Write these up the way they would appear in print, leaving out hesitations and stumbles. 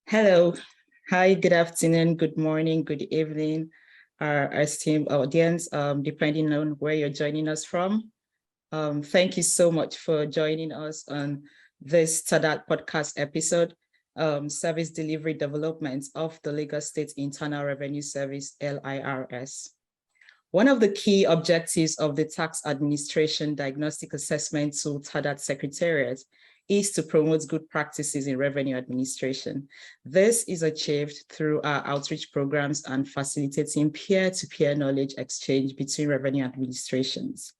Hello. Hi, good afternoon, good morning, good evening, our esteemed audience, depending on where you're joining us from. Thank you so much for joining us on this Tadat podcast episode, Service Delivery Development of the Lagos State Internal Revenue Service, LIRS. One of the key objectives of the Tax Administration Diagnostic Assessment Tool Tadat Secretariat is to promote good practices in revenue administration. This is achieved through our outreach programs and facilitating peer-to-peer knowledge exchange between revenue administrations.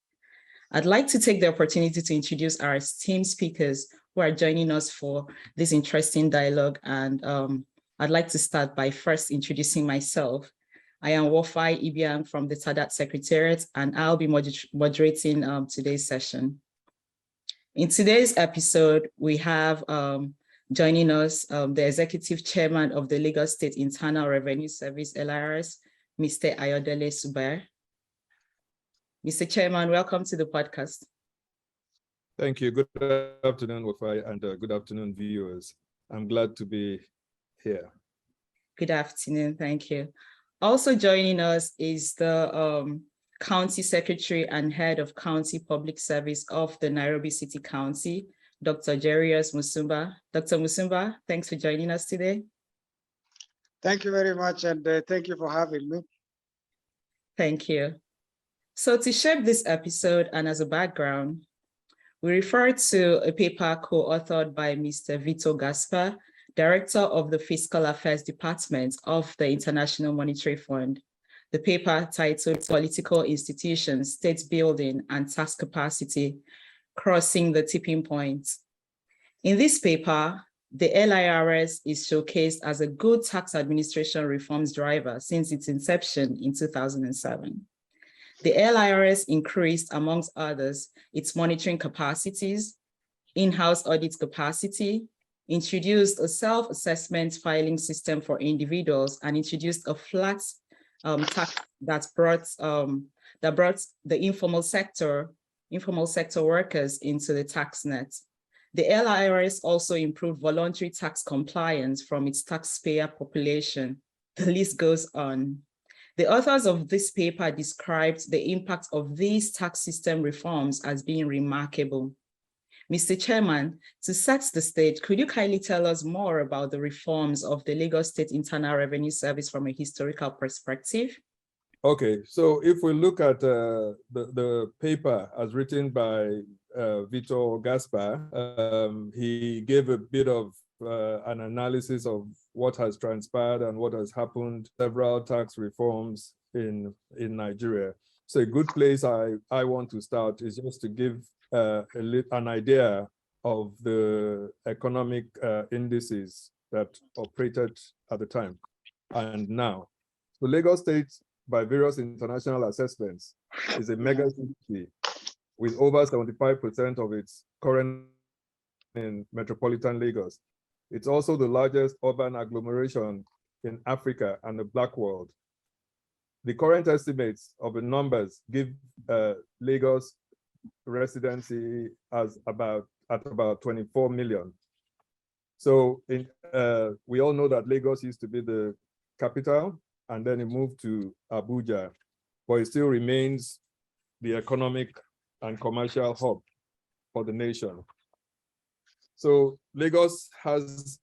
I'd like to take the opportunity to introduce our esteemed speakers who are joining us for this interesting dialogue. And I'd like to start by first introducing myself. I am Wofai Ibiang from the Tadat Secretariat, and I'll be moderating today's session. In today's episode, we have joining us the Executive Chairman of the Lagos State Internal Revenue Service, LIRS, Mr. Ayodele Subair. Mr. Chairman, welcome to the podcast. Thank you. Good afternoon, Wofai, and good afternoon, viewers. I'm glad to be here. Good afternoon, thank you. Also joining us is the County Secretary and Head of County Public Service of the Nairobi City County, Dr. Jarius Musumba. Dr. Musumba, thanks for joining us today. Thank you very much, and thank you for having me. Thank you. So to shape this episode and as a background, we refer to a paper co-authored by Mr. Vito Gaspar, Director of the Fiscal Affairs Department of the International Monetary Fund. The paper titled Political Institutions, State Building and Tax Capacity, Crossing the Tipping Point. In this paper, the LIRS is showcased as a good tax administration reforms driver since its inception in 2007. The LIRS increased, amongst others, its monitoring capacities, in-house audit capacity, introduced a self-assessment filing system for individuals, and introduced a flat tax that brought the informal sector workers into the tax net. The LIRS also improved voluntary tax compliance from its taxpayer population. The list goes on. The authors of this paper described the impact of these tax system reforms as being remarkable. Mr. Chairman, to set the stage, could you kindly tell us more about the reforms of the Lagos State Internal Revenue Service from a historical perspective? Okay, so if we look at the paper as written by Vito Gaspar, he gave a bit of an analysis of what has transpired and what has happened, several tax reforms in Nigeria. So a good place I want to start is just to give an idea of the economic indices that operated at the time and now. So Lagos State, by various international assessments, is a mega city with over 75% of its current in metropolitan Lagos. It's also the largest urban agglomeration in Africa and the Black world. The current estimates of the numbers give Lagos residency as about 24 million. So we all know that Lagos used to be the capital, and then it moved to Abuja, but it still remains the economic and commercial hub for the nation. So Lagos has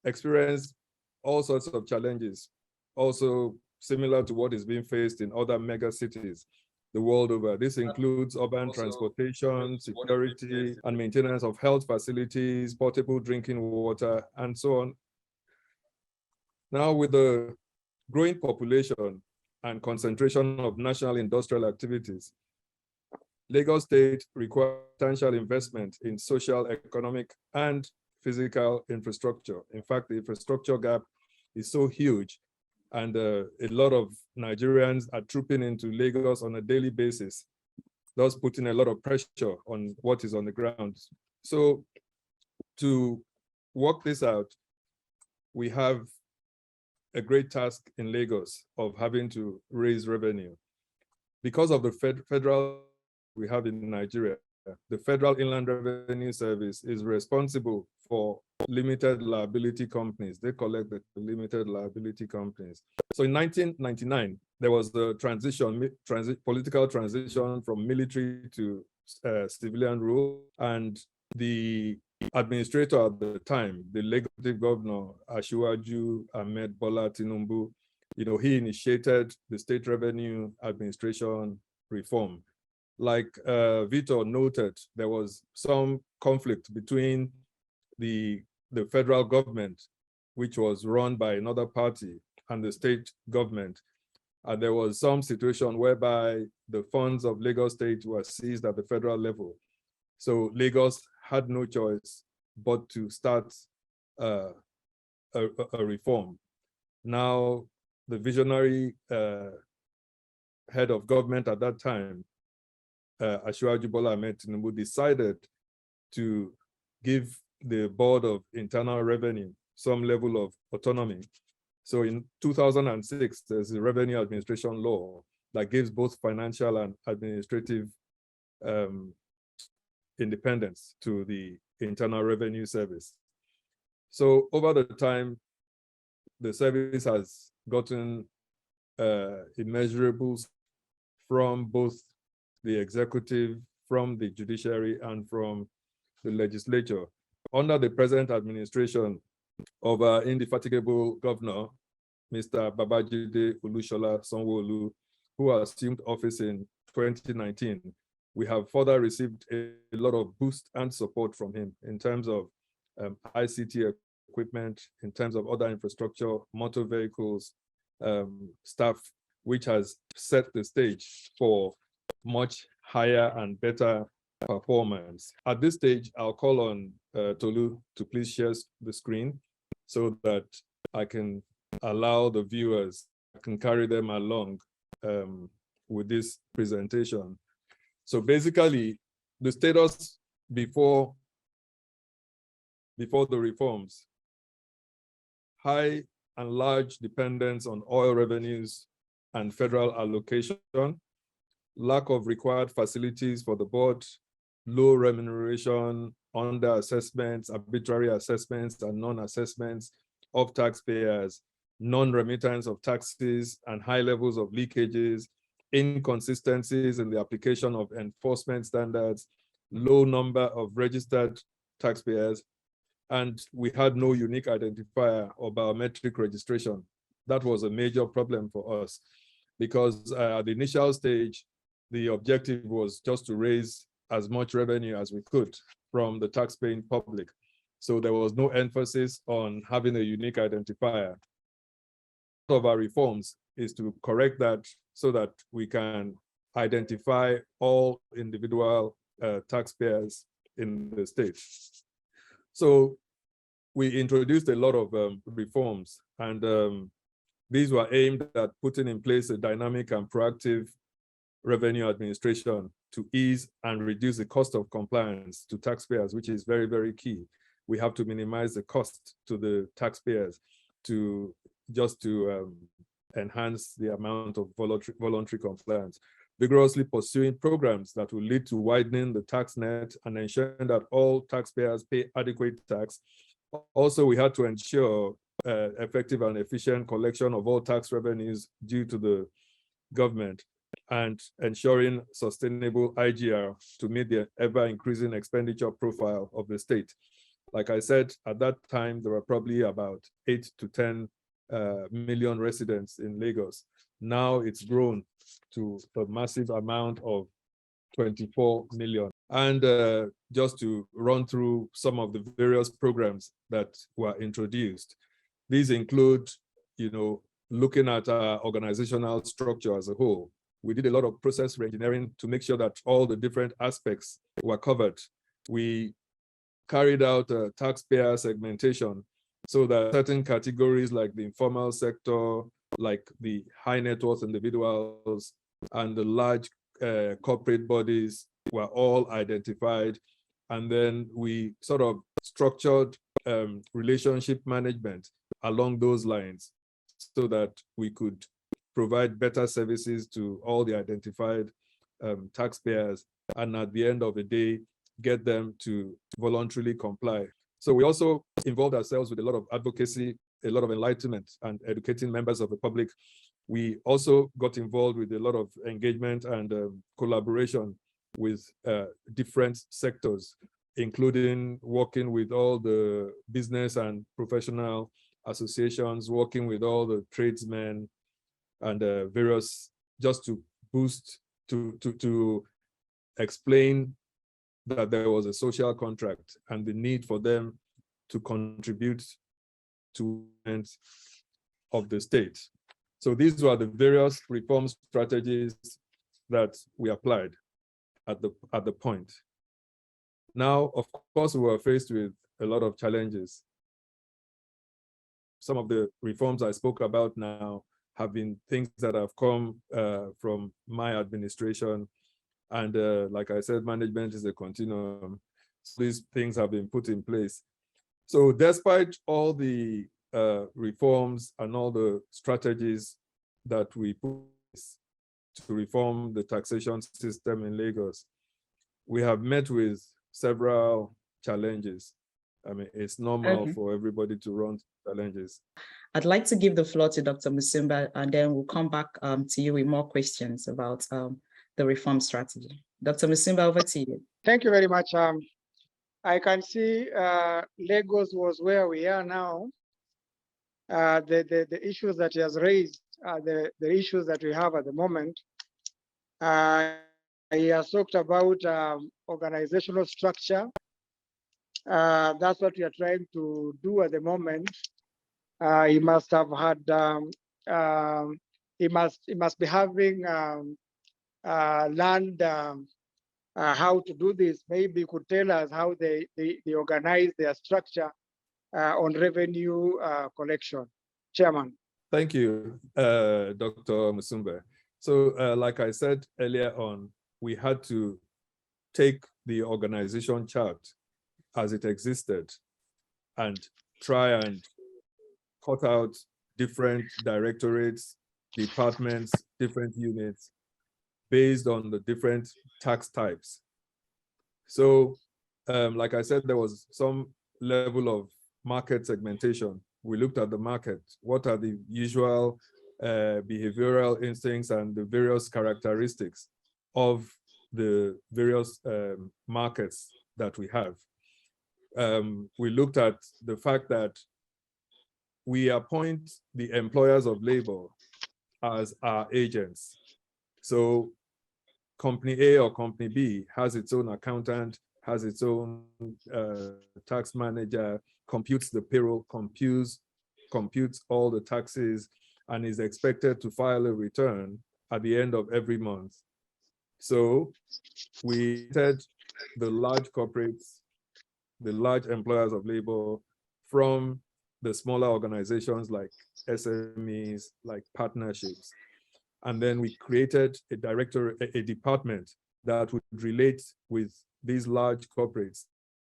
experienced all sorts of challenges, also similar to what is being faced in other mega cities the world over. This includes urban transportation, security, and maintenance of health facilities, portable drinking water, and so on. Now, with the growing population and concentration of national industrial activities, Lagos State requires substantial investment in social, economic, and physical infrastructure. In fact, the infrastructure gap is so huge, and a lot of Nigerians are trooping into Lagos on a daily basis, thus putting a lot of pressure on what is on the ground. So to work this out, we have a great task in Lagos of having to raise revenue. Because of the federal we have in Nigeria, the Federal Inland Revenue Service is responsible for limited liability companies. They collect the limited liability companies. So in 1999, there was the political transition from military to civilian rule, and the administrator at the time, the legislative governor, Asiwaju Ahmed Bola Tinubu, he initiated the state revenue administration reform. Like Vito noted, there was some conflict between the federal government, which was run by another party, and the state government. And there was some situation whereby the funds of Lagos State were seized at the federal level. So Lagos had no choice but to start a reform. Now, the visionary head of government at that time, Asiwaju Bola Ahmed Tinubu, decided to give the Board of Internal Revenue some level of autonomy. So in 2006, there's a revenue administration law that gives both financial and administrative independence to the Internal Revenue Service. So over the time, the service has gotten immeasurables from both the executive, from the judiciary, and from the legislature. Under the present administration of our indefatigable governor, Mr. Babajide Olusola Sanwo-Olu, who assumed office in 2019, we have further received a lot of boost and support from him in terms of ICT equipment, in terms of other infrastructure, motor vehicles, staff, which has set the stage for much higher and better performance. At this stage, I'll call on Tolu to please share the screen so that I can allow the viewers, I can carry them along with this presentation. So basically, the status before the reforms: high and large dependence on oil revenues and federal allocation, lack of required facilities for the board, low remuneration, under assessments, arbitrary assessments and non-assessments of taxpayers, non-remittance of taxes and high levels of leakages, inconsistencies in the application of enforcement standards, low number of registered taxpayers, and we had no unique identifier or biometric registration. That was a major problem for us because at the initial stage, the objective was just to raise as much revenue as we could from the taxpaying public. So there was no emphasis on having a unique identifier. Part of our reforms is to correct that so that we can identify all individual taxpayers in the state. So we introduced a lot of reforms, and these were aimed at putting in place a dynamic and proactive revenue administration to ease and reduce the cost of compliance to taxpayers, which is very, very key. We have to minimize the cost to the taxpayers to enhance the amount of voluntary compliance. Vigorously pursuing programs that will lead to widening the tax net and ensuring that all taxpayers pay adequate tax. Also, we had to ensure effective and efficient collection of all tax revenues due to the government, and ensuring sustainable IGR to meet the ever-increasing expenditure profile of the state. Like I said, at that time, there were probably about 8 to 10 million residents in Lagos. Now it's grown to a massive amount of 24 million. And just to run through some of the various programs that were introduced, these include, looking at our organizational structure as a whole. We did a lot of process reengineering to make sure that all the different aspects were covered. We carried out a taxpayer segmentation so that certain categories like the informal sector, like the high net worth individuals and the large corporate bodies were all identified. And then we sort of structured relationship management along those lines so that we could provide better services to all the identified taxpayers, and at the end of the day, get them to voluntarily comply. So we also involved ourselves with a lot of advocacy, a lot of enlightenment and educating members of the public. We also got involved with a lot of engagement and collaboration with different sectors, including working with all the business and professional associations, working with all the tradesmen and various, just to boost, to explain that there was a social contract and the need for them to contribute to ends of the state. So these were the various reform strategies that we applied at the point. Now, of course, we were faced with a lot of challenges. Some of the reforms I spoke about now have been things that have come from my administration. And like I said, management is a continuum. So these things have been put in place. So despite all the reforms and all the strategies that we put to reform the taxation system in Lagos, we have met with several challenges. I mean, it's normal for everybody to run challenges. I'd like to give the floor to Dr. Musumba, and then we'll come back to you with more questions about the reform strategy. Dr. Musumba, over to you. Thank you very much. I can see Lagos was where we are now. The issues that he has raised, the issues that we have at the moment. He has talked about organizational structure. That's what we are trying to do at the moment. He must have had, he must be having learned how to do this. Maybe you could tell us how they organize their structure on revenue collection. Chairman. Thank you, Dr. Musumba. So like I said earlier on, we had to take the organization chart as it existed and try and cut out different directorates, departments, different units based on the different tax types. So like I said, there was some level of market segmentation. We looked at the market. What are the usual behavioral instincts and the various characteristics of the various markets that we have? We looked at the fact that we appoint the employers of labor as our agents. So company A or company B has its own accountant, has its own tax manager, computes the payroll, computes all the taxes, and is expected to file a return at the end of every month. So we had the large corporates, the large employers of labor from the smaller organizations like SMEs, like partnerships. And then we created a department that would relate with these large corporates,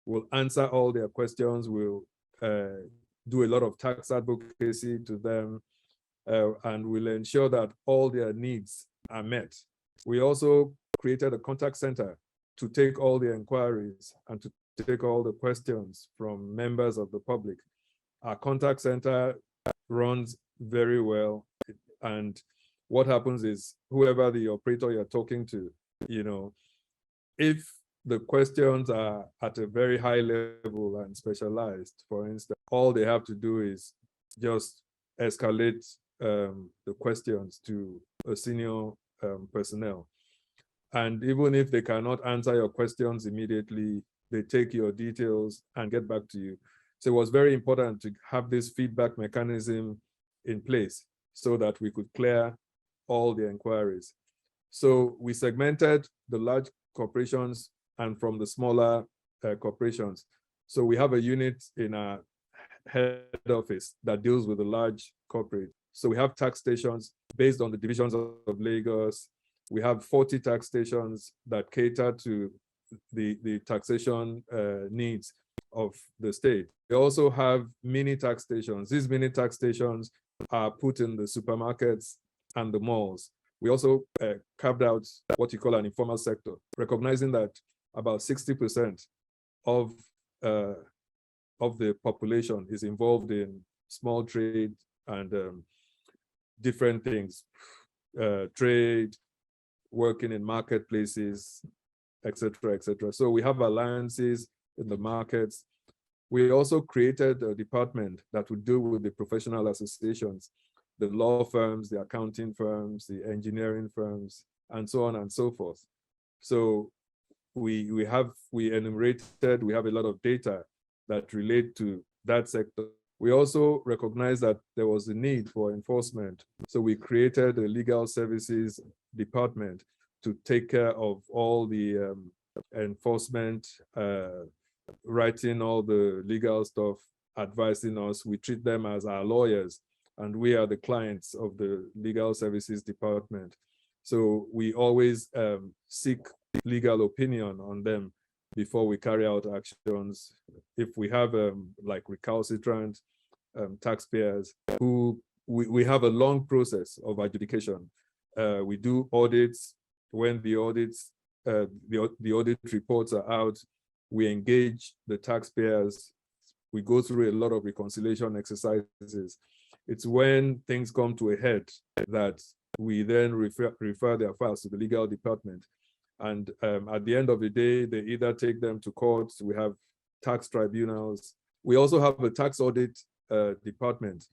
will answer all their questions, will do a lot of tax advocacy to them, and will ensure that all their needs are met. We also created a contact center to take all the inquiries and to take all the questions from members of the public. Our contact center runs very well, and what happens is whoever the operator you're talking to, you know, if the questions are at a very high level and specialized, for instance, all they have to do is just escalate the questions to a senior personnel. And even if they cannot answer your questions immediately, they take your details and get back to you. So it was very important to have this feedback mechanism in place so that we could clear all the inquiries. So we segmented the large corporations and from the smaller corporations. So we have a unit in our head office that deals with the large corporate. So we have tax stations based on the divisions of Lagos. We have 40 tax stations that cater to the taxation needs of the state. We also have mini tax stations. These mini tax stations are put in the supermarkets and the malls. We also carved out what you call an informal sector, recognizing that about 60% of of the population is involved in small trade and different things, trade, working in marketplaces, etc., etc. So we have alliances in the markets. We also created a department that would deal with the professional associations, the law firms, the accounting firms, the engineering firms, and so on and so forth. So we enumerated, we have a lot of data that relate to that sector. We also recognized that there was a need for enforcement. So we created a legal services department to take care of all the enforcement, writing all the legal stuff, advising us. We treat them as our lawyers, and we are the clients of the legal services department. So we always seek legal opinion on them before we carry out actions. If we have like recalcitrant taxpayers who we have a long process of adjudication. We do audits. When the audits, the audit reports are out, we engage the taxpayers. We go through a lot of reconciliation exercises. It's when things come to a head that we then refer their files to the legal department. And at the end of the day, they either take them to court. We have tax tribunals. We also have a tax audit department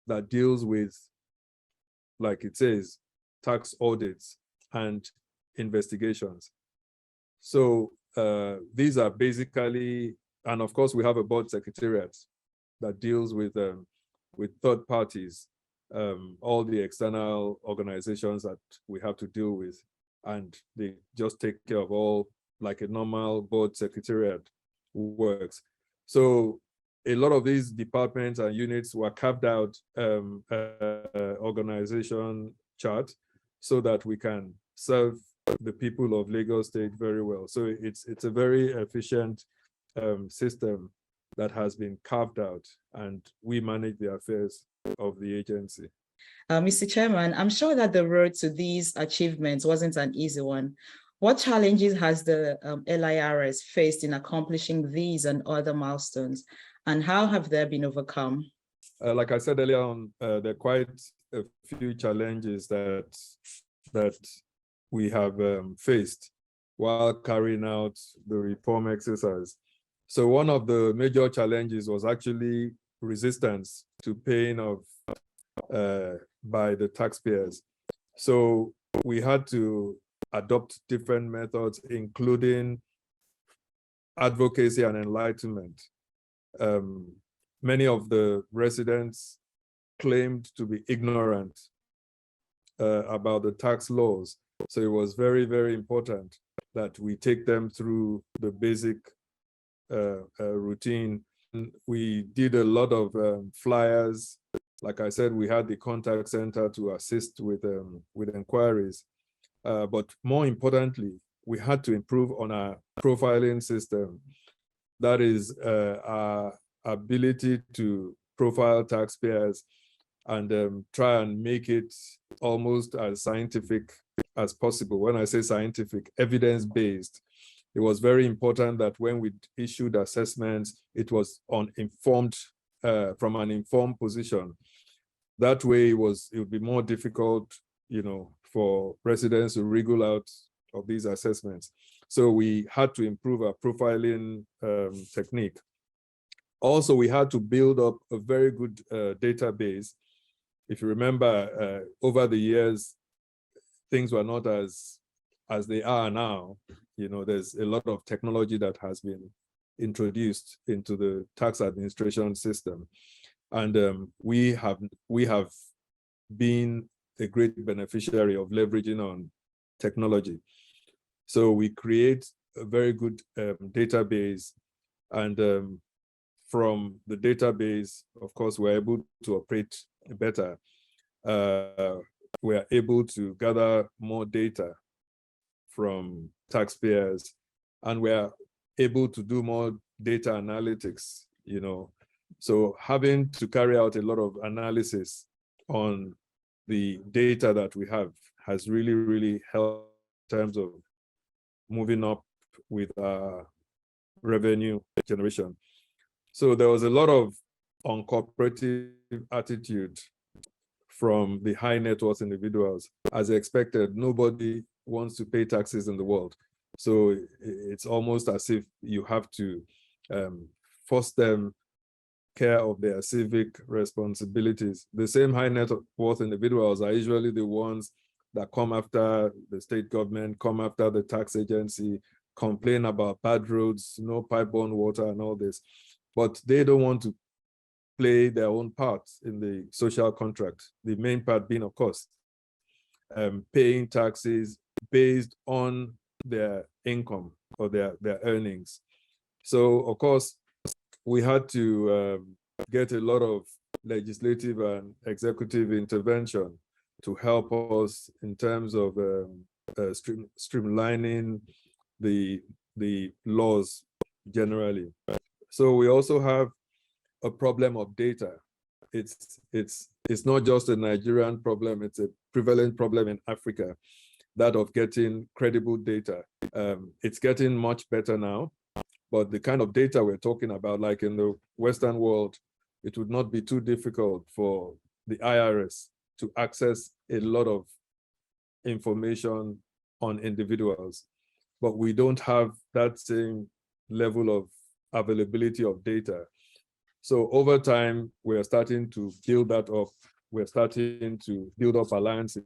that deals with, like it says, tax audits and investigations. So these are basically, and of course we have a board secretariat that deals with third parties, all the external organizations that we have to deal with, and they just take care of all like a normal board secretariat works. So a lot of these departments and units were carved out organization chart so that we can serve the people of Lagos State very well. So it's a very efficient system that has been carved out, and we manage the affairs of the agency. Mr. Chairman, I'm sure that the road to these achievements wasn't an easy one. What challenges has the LIRS faced in accomplishing these and other milestones, and how have they been overcome? Like I said earlier on, there are quite a few challenges that we have faced while carrying out the reform exercise. So one of the major challenges was actually resistance to paying of by the taxpayers. So we had to adopt different methods, including advocacy and enlightenment. Many of the residents claimed to be ignorant about the tax laws. So it was very, very important that we take them through the basic routine. We did a lot of flyers. Like I said, we had the contact center to assist with inquiries. But more importantly, we had to improve on our profiling system. That is our ability to profile taxpayers and try and make it almost as scientific as possible. When I say scientific, evidence-based. It was very important that when we issued assessments, it was on informed, from an informed position. That way, it would be more difficult, for residents to wriggle out of these assessments. So we had to improve our profiling technique. Also, we had to build up a very good database. If you remember, over the years, things were not as they are now. There's a lot of technology that has been introduced into the tax administration system. And we have been a great beneficiary of leveraging on technology. So we create a very good database, and from the database, of course, we're able to operate better. We're able to gather more data from taxpayers, and we're able to do more data analytics, So having to carry out a lot of analysis on the data that we have has really, really helped in terms of moving up with our revenue generation. So there was a lot of uncooperative attitude from the high net worth individuals. As expected, nobody wants to pay taxes in the world. So it's almost as if you have to force them care of their civic responsibilities. The same high net worth individuals are usually the ones that come after the state government, come after the tax agency, complain about bad roads, no pipe-borne water and all this. But they don't want to play their own part in the social contract. The main part being, of course, paying taxes based on their income or their earnings. So, of course, we had to get a lot of legislative and executive intervention to help us in terms of streamlining the laws generally. So we also have a problem of data. It's not just a Nigerian problem, it's a prevalent problem in Africa, that of getting credible data. It's getting much better now, but the kind of data we're talking about, like in the Western world, it would not be too difficult for the IRS to access a lot of information on individuals, but we don't have that same level of availability of data. So over time, we're starting to build that up. We're starting to build up alliances.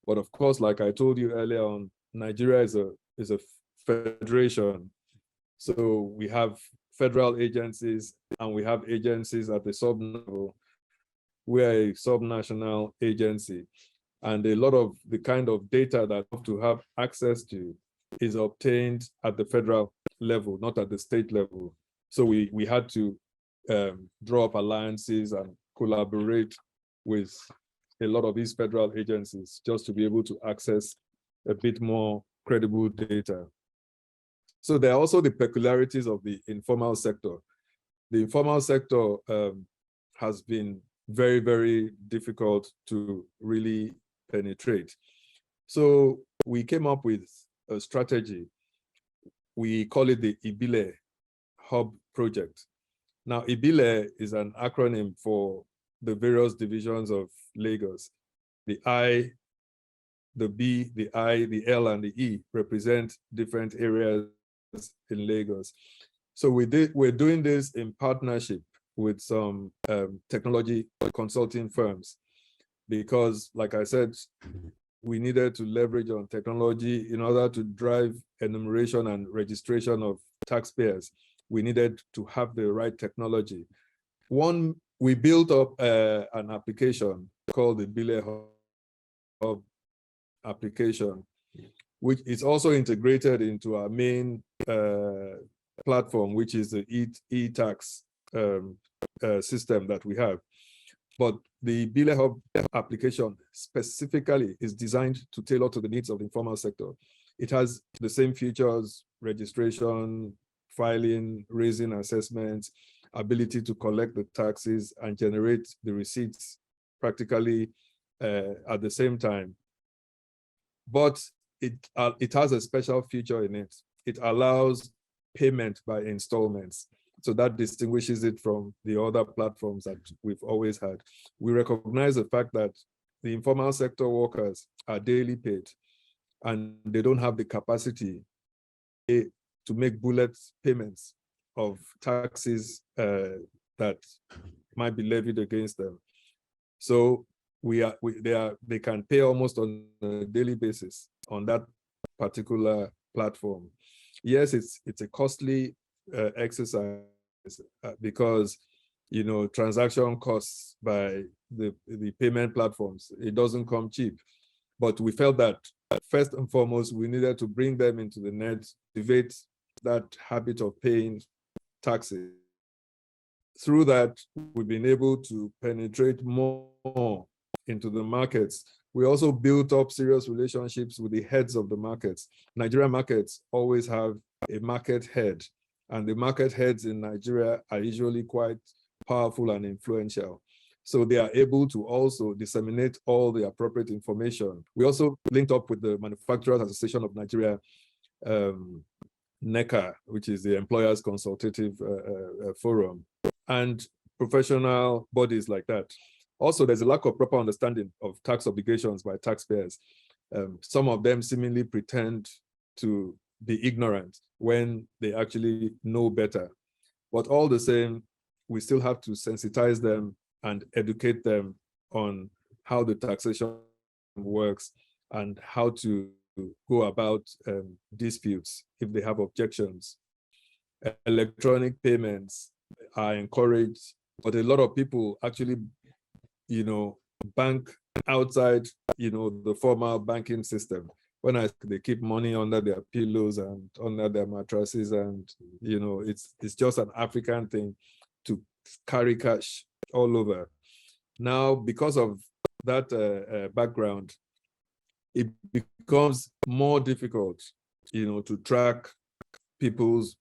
But of course, like I told you earlier on, Nigeria is a federation. So we have federal agencies and we have agencies at the sub-level. We're a sub-national agency. And a lot of the kind of data that we have to have access to is obtained at the federal level, not at the state level. So we had to draw up alliances and collaborate with a lot of these federal agencies just to be able to access a bit more credible data. So there are also the peculiarities of the informal sector. The informal sector has been very, very difficult to really penetrate. So we came up with a strategy. We call it the Ayodele Hub Project. Now, Ayodele is an acronym for the various divisions of Lagos. The I, the B, the I, the L, and the E represent different areas in Lagos. So we're doing this in partnership with some technology consulting firms, because, like I said, we needed to leverage on technology in order to drive enumeration and registration of taxpayers. We needed to have the right technology. We built up an application called the Ayodele Hub application, which is also integrated into our main platform, which is the e-tax system that we have. But the Ayodele Hub application specifically is designed to tailor to the needs of the informal sector. It has the same features: registration, filing, raising assessments, ability to collect the taxes and generate the receipts practically at the same time. But it has a special feature in it. It allows payment by installments. So that distinguishes it from the other platforms that we've always had. We recognize the fact that the informal sector workers are daily paid and they don't have the capacity to make bullet payments of taxes that might be levied against them. So they can pay almost on a daily basis on that particular platform. Yes, it's a costly exercise because transaction costs by the payment platforms, it doesn't come cheap. But we felt that first and foremost, we needed to bring them into the net, cultivate that habit of paying taxes. Through that, we've been able to penetrate more into the markets. We also built up serious relationships with the heads of the markets. Nigerian markets always have a market head, and the market heads in Nigeria are usually quite powerful and influential. So they are able to also disseminate all the appropriate information. We also linked up with the Manufacturers Association of Nigeria, NECA, which is the Employers Consultative Forum. and professional bodies like that. Also, there's a lack of proper understanding of tax obligations by taxpayers. Some of them seemingly pretend to be ignorant when they actually know better. But all the same, we still have to sensitize them and educate them on how the taxation works and how to go about disputes if they have objections. Electronic payments are encouraged, but a lot of people actually, bank outside, the formal banking system. When they keep money under their pillows and under their mattresses, and it's just an African thing to carry cash all over. Now, because of that background, it becomes more difficult, to track people's,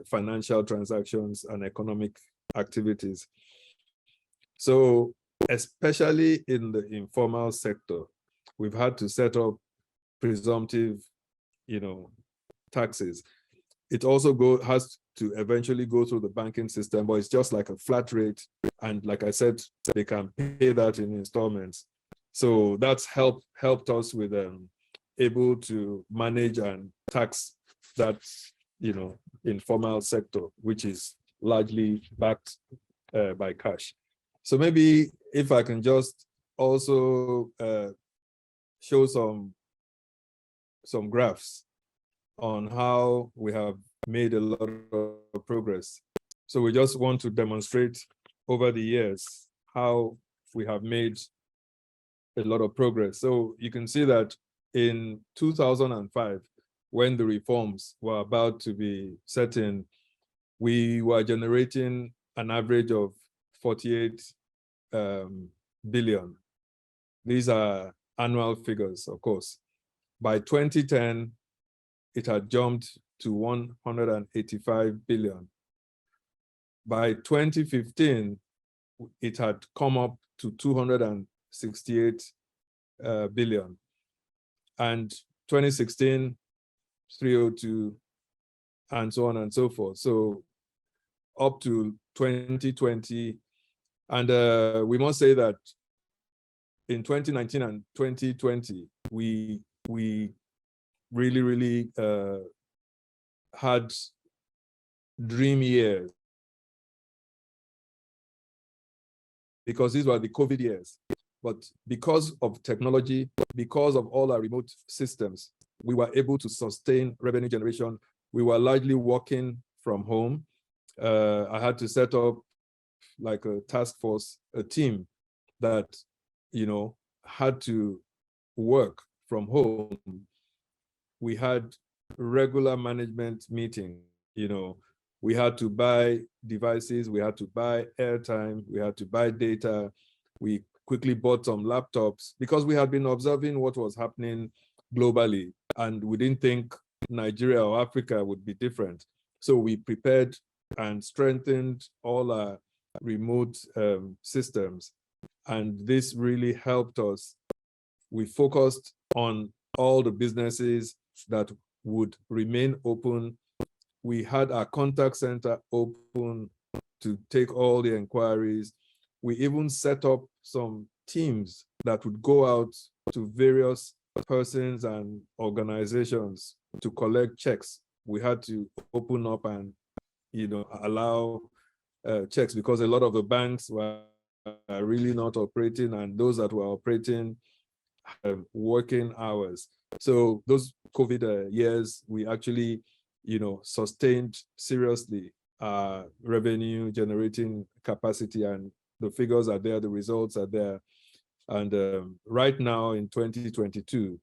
financial transactions and economic activities. So, especially in the informal sector, we've had to set up presumptive, taxes. It also has to eventually go through the banking system, but it's just like a flat rate. And like I said, they can pay that in installments. So that's helped us with able to manage and tax that, informal sector, which is largely backed by cash. So maybe if I can just also show some graphs on how we have made a lot of progress. So we just want to demonstrate over the years how we have made a lot of progress. So you can see that in 2005, when the reforms were about to be set in, we were generating an average of 48 billion. These are annual figures, of course. By 2010, it had jumped to 185 billion. By 2015, it had come up to 268 billion. And 2016, 302, and so on and so forth. So up to 2020. And we must say that in 2019 and 2020, we really had dream years, because these were the COVID years. But because of technology, because of all our remote systems, we were able to sustain revenue generation. We were largely working from home. I had to set up like a task force, a team that, had to work from home. We had regular management meetings, we had to buy devices, we had to buy airtime, we had to buy data. We quickly bought some laptops because we had been observing what was happening globally, and we didn't think Nigeria or Africa would be different. So we prepared and strengthened all our remote systems, and this really helped us. We focused on all the businesses that would remain open. We had our contact center open to take all the inquiries. We even set up some teams that would go out to various persons and organizations to collect checks. We had to open up and, allow checks, because a lot of the banks were really not operating, and those that were operating working hours. So those COVID years, we actually, sustained seriously our revenue generating capacity, and the figures are there, the results are there. And right now in 2022,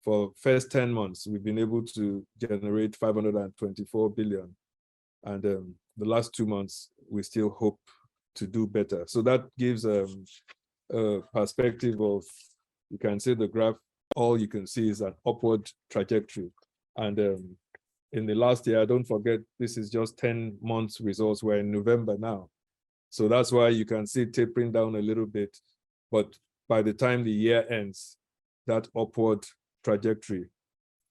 for first 10 months, we've been able to generate 524 billion. And the last 2 months, we still hope to do better. So that gives a perspective of, you can see the graph, all you can see is an upward trajectory. And in the last year, don't forget, this is just 10 months results. We're in November now. So that's why you can see tapering down a little bit. But by the time the year ends, that upward trajectory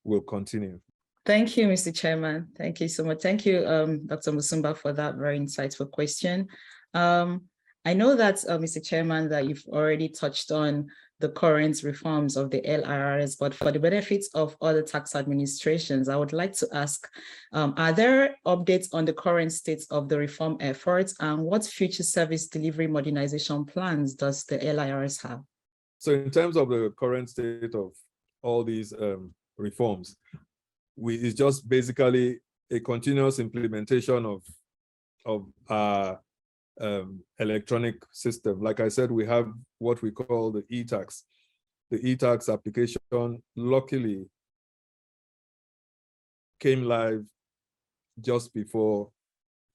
will continue. Thank you, Mr. Chairman. Thank you so much. Thank you, Dr. Musumba, for that very insightful question. I know that, Mr. Chairman, that you've already touched on the current reforms of the LIRS, but for the benefits of other tax administrations, I would like to ask, are there updates on the current state of the reform efforts, and what future service delivery modernization plans does the LIRS have? So in terms of the current state of all these reforms, it's just basically a continuous implementation of our electronic system. Like I said, we have what we call the e-tax. The e-tax application luckily came live just before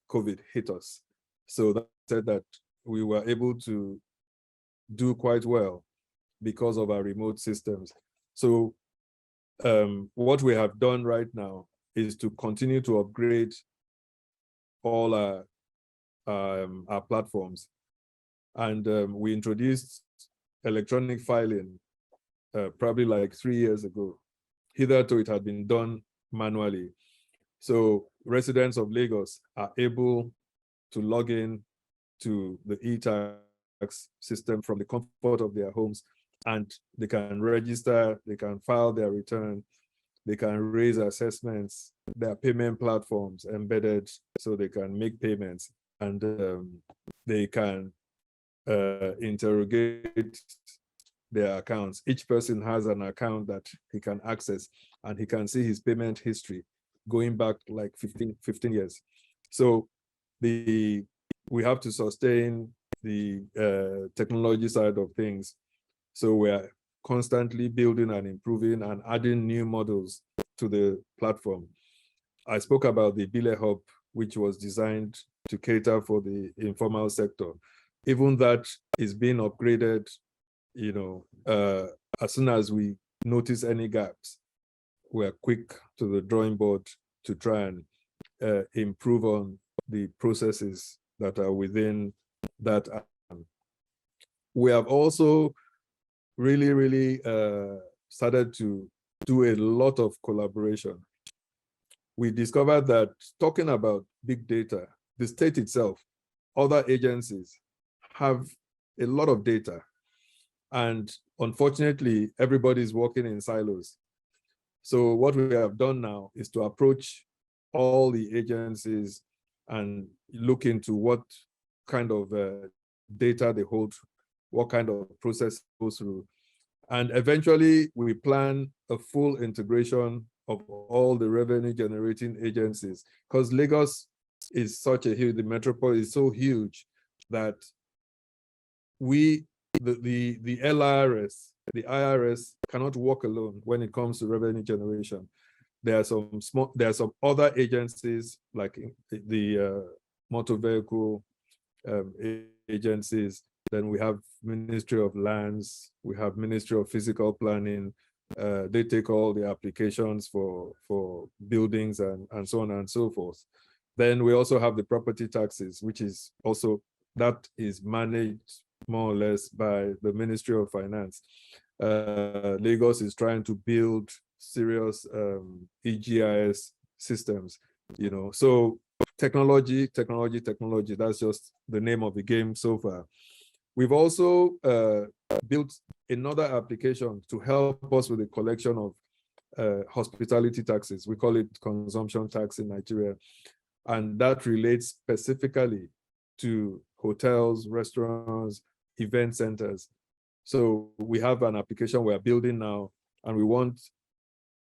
COVID hit us. So that said that we were able to do quite well because of our remote systems. So what we have done right now is to continue to upgrade all our platforms. And we introduced electronic filing probably like 3 years ago. Hitherto, it had been done manually. So residents of Lagos are able to log in to the e-tax system from the comfort of their homes, and they can register, they can file their return, they can raise assessments, there are payment platforms embedded so they can make payments, and they can interrogate their accounts. Each person has an account that he can access, and he can see his payment history going back like 15 years. So we have to sustain the technology side of things. So we're constantly building and improving and adding new models to the platform. I spoke about the Bile Hub, which was designed to cater for the informal sector. Even that is being upgraded, you know, as soon as we notice any gaps, we're quick to the drawing board to try and improve on the processes that are within that. We have also really started to do a lot of collaboration. We discovered that talking about big data, the state itself, other agencies have a lot of data. And unfortunately, everybody's working in silos. So what we have done now is to approach all the agencies and look into what kind of data they hold, what kind of process goes through. And eventually we plan a full integration of all the revenue generating agencies, because Lagos is such a huge, the metropole is so huge that the LIRS, the IRS cannot work alone when it comes to revenue generation. There are some other agencies like the motor vehicle agencies. Then we have Ministry of Lands, we have Ministry of Physical Planning. They take all the applications for buildings and so on and so forth. Then we also have the property taxes, which is also, that is managed more or less by the Ministry of Finance. Lagos is trying to build serious EGIS systems, you know. So technology, that's just the name of the game so far. We've also built another application to help us with the collection of hospitality taxes. We call it consumption tax in Nigeria. And that relates specifically to hotels, restaurants, event centers. So we have an application we're building now, and we want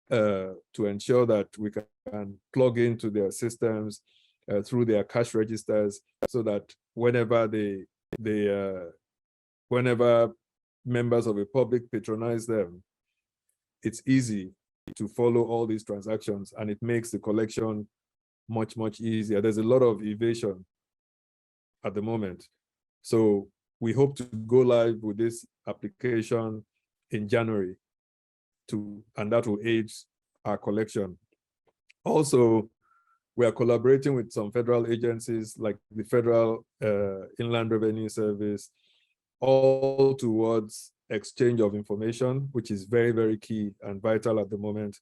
to ensure that we can plug into their systems through their cash registers, so that whenever whenever members of a public patronize them, it's easy to follow all these transactions, and it makes the collection much easier. There's a lot of evasion at the moment. So we hope to go live with this application in January, and that will aid our collection. Also, we are collaborating with some federal agencies like the Federal Inland Revenue Service, all towards exchange of information, which is very key and vital at the moment.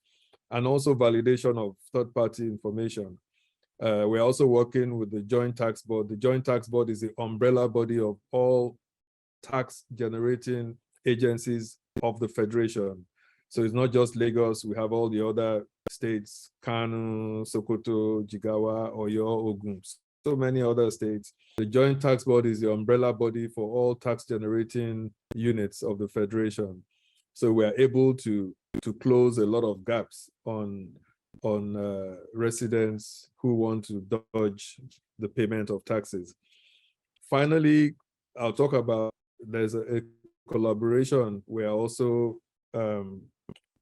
and also validation of third-party information. We're also working with the Joint Tax Board. The Joint Tax Board is the umbrella body of all tax-generating agencies of the Federation. So it's not just Lagos, we have all the other states, Kano, Sokoto, Jigawa, Oyo, Ogun, so many other states. The Joint Tax Board is the umbrella body for all tax-generating units of the Federation. So we are able to close a lot of gaps on residents who want to dodge the payment of taxes. Finally, I'll talk about, there's a collaboration we are also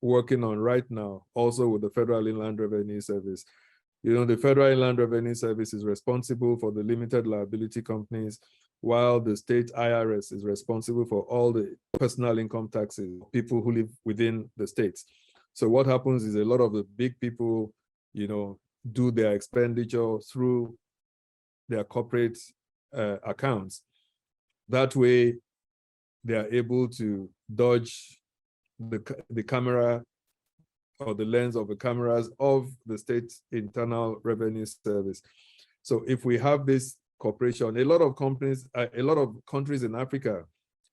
working on right now, also with the Federal Inland Revenue Service. You know, the Federal Inland Revenue Service is responsible for the limited liability companies, while the state IRS is responsible for all the personal income taxes, people who live within the states. So what happens is a lot of the big people, you know, do their expenditure through their corporate accounts. That way, they are able to dodge the camera or the lens of the cameras of the state internal revenue service. So if we have this cooperation, a lot of companies, a lot of countries in Africa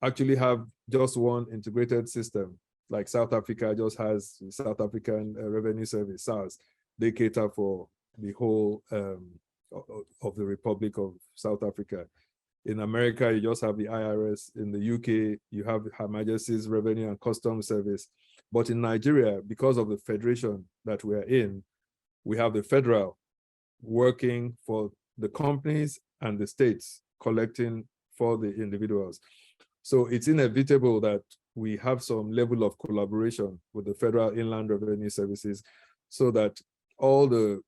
actually have just one integrated system. Like South Africa just has South African Revenue Service, SARS. They cater for the whole of the Republic of South Africa. In America, you just have the IRS. In the UK, you have Her Majesty's Revenue and Customs Service. But in Nigeria, because of the federation that we're in, we have the federal working for the companies and the states collecting for the individuals. So it's inevitable that we have some level of collaboration with the Federal Inland Revenue Services so that all the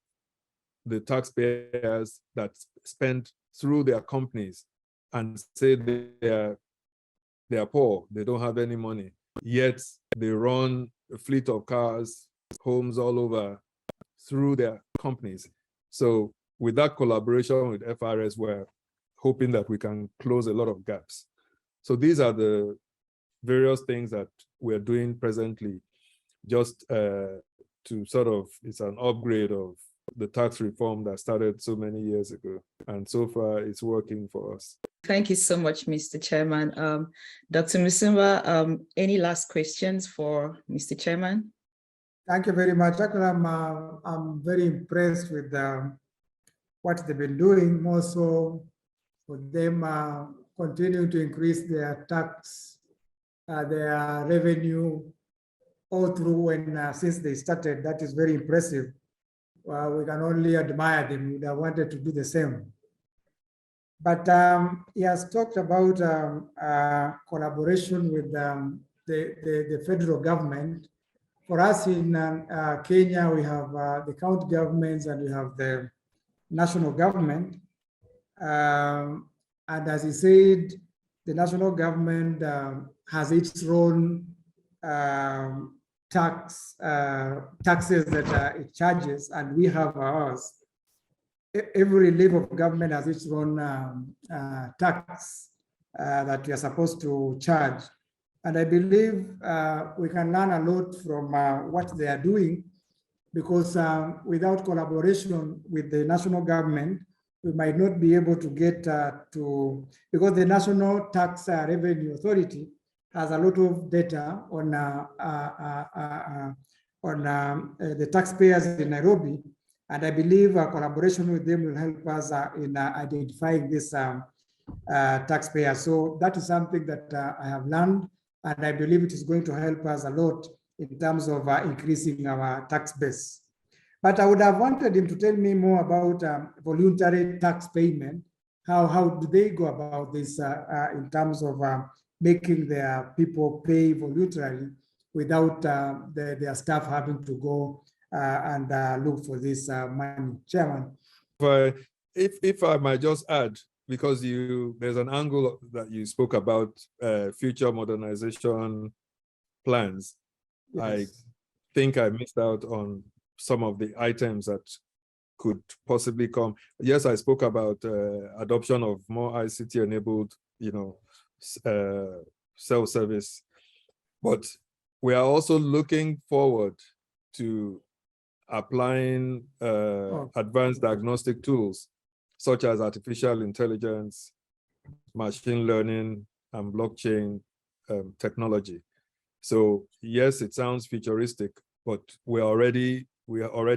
taxpayers that spend through their companies and say they are poor, they don't have any money, yet they run a fleet of cars, homes all over through their companies. So with that collaboration with FRS, we're hoping that we can close a lot of gaps. So these are the various things that we're doing presently, just to sort of, it's an upgrade of the tax reform that started so many years ago. And so far it's working for us. Thank you so much, Mr. Chairman. Dr. Musumba, any last questions for Mr. Chairman? Thank you very much. Actually, I'm very impressed with what they've been doing, more so for them continuing to increase their tax, their revenue all through when since they started. That is very impressive. We can only admire them. They wanted to do the same. But he has talked about collaboration with the federal government. For us in Kenya, we have the county governments and we have the national government. And as he said, the national government has its own taxes that it charges, and we have ours. Every level of government has its own tax that we are supposed to charge. And I believe we can learn a lot from what they are doing, because without collaboration with the national government, we might not be able to get because the National Tax Revenue Authority has a lot of data on the taxpayers in Nairobi. And I believe collaboration with them will help us in identifying this taxpayer. So that is something that I have learned, and I believe it is going to help us a lot in terms of increasing our tax base. But I would have wanted him to tell me more about voluntary tax payment. How do they go about this in terms of making their people pay voluntarily without their staff having to go and look for this money? Chairman. If I might just add, because there's an angle that you spoke about future modernization plans. Yes. I think I missed out on some of the items that could possibly come. Yes, I spoke about adoption of more ICT enabled, self-service, but we are also looking forward to applying advanced diagnostic tools such as artificial intelligence, machine learning, and blockchain technology. So yes, it sounds futuristic, but we already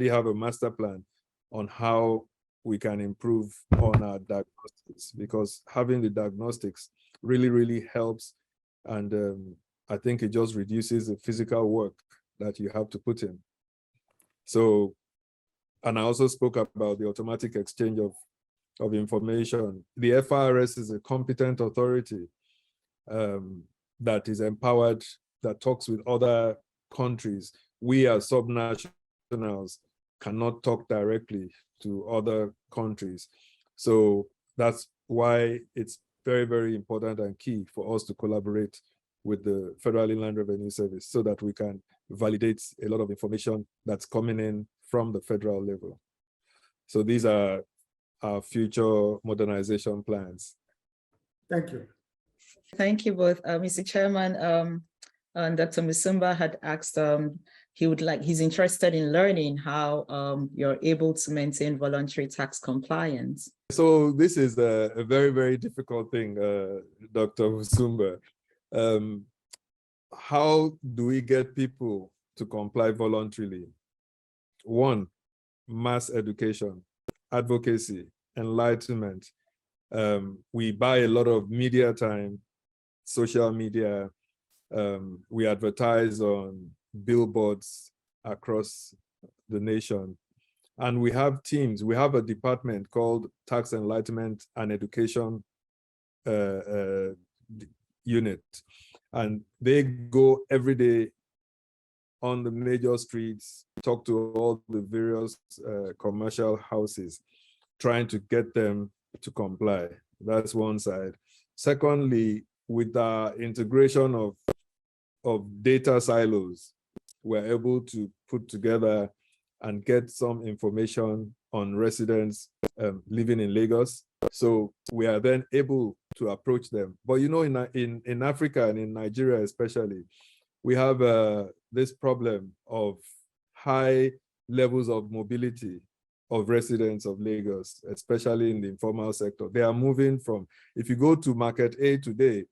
have a master plan on how we can improve on our diagnostics, because having the diagnostics really helps. And I think it just reduces the physical work that you have to put in. So, and I also spoke about the automatic exchange of information. The FIRS is a competent authority that is empowered, that talks with other countries. We as subnationals cannot talk directly to other countries. So that's why it's very important and key for us to collaborate with the Federal Inland Revenue Service so that we can validate a lot of information that's coming in from the federal level. So these are our future modernization plans. Thank you. Thank you both. Mr. Chairman, and Dr. Musumba had asked, he's interested in learning how you're able to maintain voluntary tax compliance. So this is a very difficult thing, Dr. Musumba. How do we get people to comply voluntarily? One, mass education, advocacy, enlightenment. We buy a lot of media time, social media. We advertise on billboards across the nation. And we have teams. We have a department called Tax Enlightenment and Education Unit. And they go every day on the major streets, talk to all the various commercial houses, trying to get them to comply. That's one side. Secondly, with our integration of data silos, we're able to put together and get some information on residents living in Lagos. So we are then able to approach them. But you know, in Africa and in Nigeria especially, we have this problem of high levels of mobility of residents of Lagos, especially in the informal sector. They are moving from, if you go to Market A today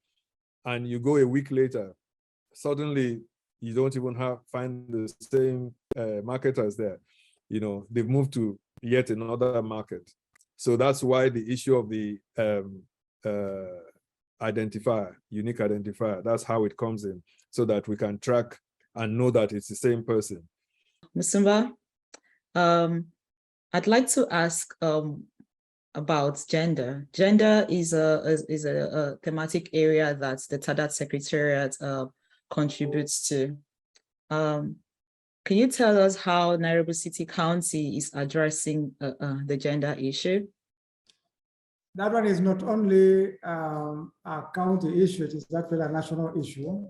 and you go a week later, suddenly you don't even find the same marketers there. You know, they've moved to yet another market. So that's why the issue of the identifier, unique identifier, that's how it comes in, so that we can track and know that it's the same person. Musumba, I'd like to ask about gender. Gender is a thematic area that the TADAT Secretariat contributes to. Can you tell us how Nairobi City County is addressing the gender issue? That one is not only a county issue, it is actually a national issue.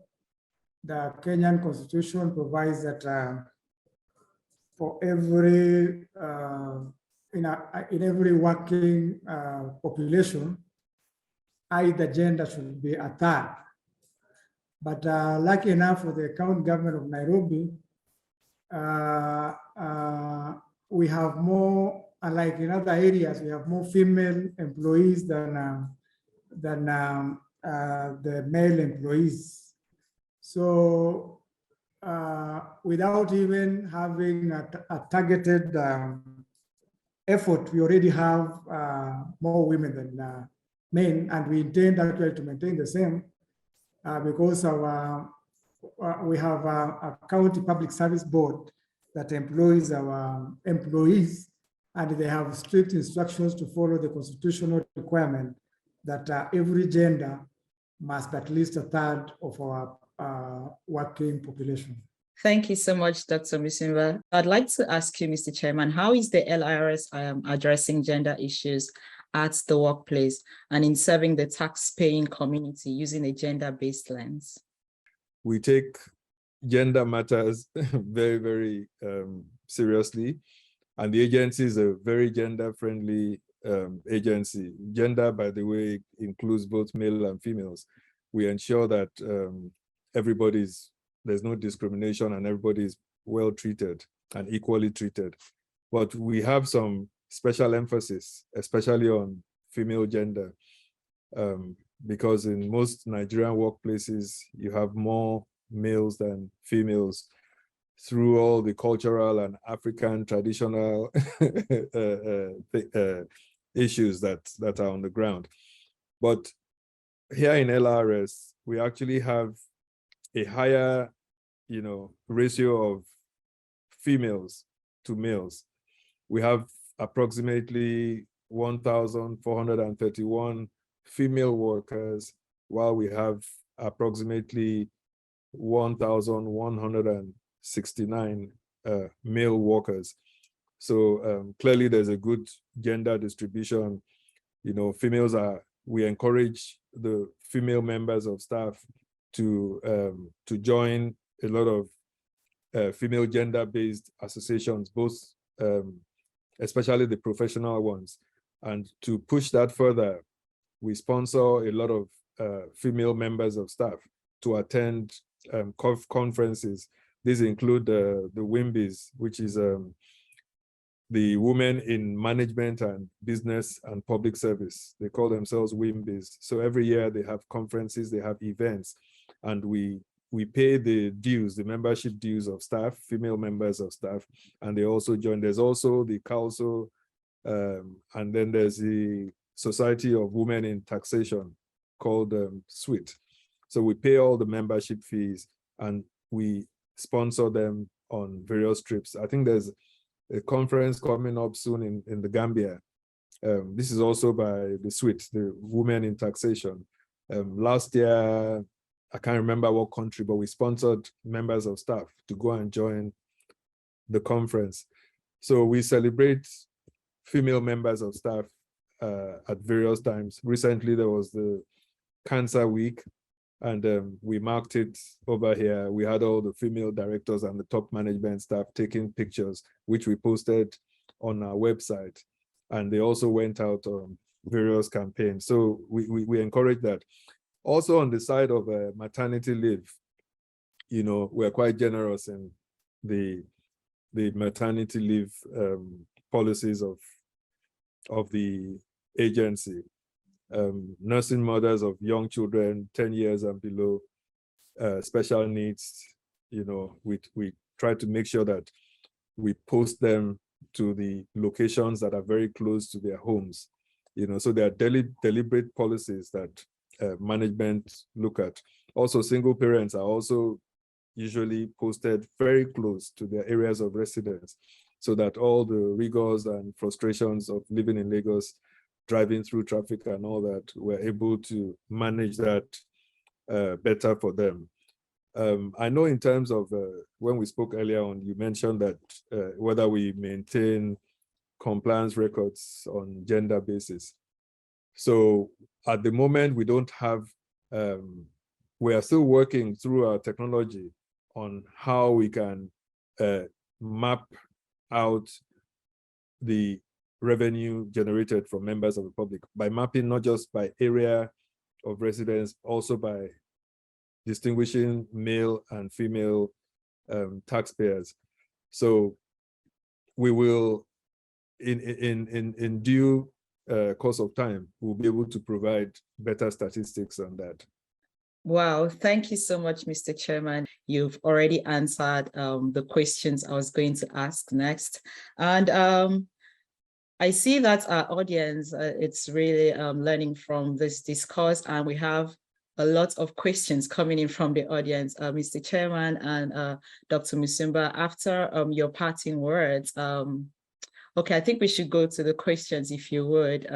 The Kenyan Constitution provides that for every, in every working population, either gender should be a third. But lucky enough for the county government of Nairobi, we have more, unlike in other areas, we have more female employees than the male employees. So without even having a targeted effort, we already have more women than men, and we intend actually to maintain the same because we have a county public service board that employs our employees, and they have strict instructions to follow the constitutional requirement that every gender must at least a third of our working population. Thank you so much, Dr. Musumba. I'd like to ask you, Mr. Chairman, how is the LIRS addressing gender issues at the workplace and in serving the tax-paying community using a gender-based lens? We take gender matters very seriously, and the agency is a very gender-friendly agency. Gender, by the way, includes both male and females. We ensure that there's no discrimination and everybody is well treated. and equally treated. But we have some special emphasis, especially on female gender, because in most Nigerian workplaces, you have more males than females through all the cultural and African traditional issues that are on the ground. But here in LIRS, we actually have a higher, ratio of females to males. We have approximately 1,431 female workers, while we have approximately 1,169 male workers. So clearly there's a good gender distribution. We encourage the female members of staff to join a lot of female gender-based associations, both especially the professional ones. And to push that further, we sponsor a lot of female members of staff to attend conferences. These include the WIMBIs, which is the Women in Management and Business and Public Service. They call themselves WIMBIs. So every year they have conferences, they have events, and we pay the dues, the membership dues of staff, female members of staff, and they also join. There's also the council, and then there's the Society of Women in Taxation called SWIT. So we pay all the membership fees and we sponsor them on various trips. I think there's a conference coming up soon in the Gambia. This is also by the SWIT, the Women in Taxation. Last year, I can't remember what country, but we sponsored members of staff to go and join the conference. So we celebrate female members of staff at various times. Recently, there was the Cancer Week, and we marked it over here. We had all the female directors and the top management staff taking pictures, which we posted on our website. And they also went out on various campaigns. So we encourage that. Also on the side of maternity leave, we're quite generous in the maternity leave policies of the agency. Nursing mothers of young children, 10 years and below, special needs, we try to make sure that we post them to the locations that are very close to their homes. So there are deliberate policies that management look at. Also, single parents are also usually posted very close to their areas of residence, so that all the rigors and frustrations of living in Lagos, driving through traffic and all that, we're able to manage that better for them. I know in terms of when we spoke earlier on, you mentioned that whether we maintain compliance records on gender basis. So at the moment, we don't have, we are still working through our technology on how we can map out the revenue generated from members of the public by mapping not just by area of residence, also by distinguishing male and female taxpayers. So we will, in due course of time, we'll be able to provide better statistics on that. Wow, thank you so much, Mr. Chairman. You've already answered the questions I was going to ask next. And I see that our audience, it's really learning from this discourse, and we have a lot of questions coming in from the audience. Mr. Chairman and Dr. Musumba, after your parting words, okay, I think we should go to the questions if you would.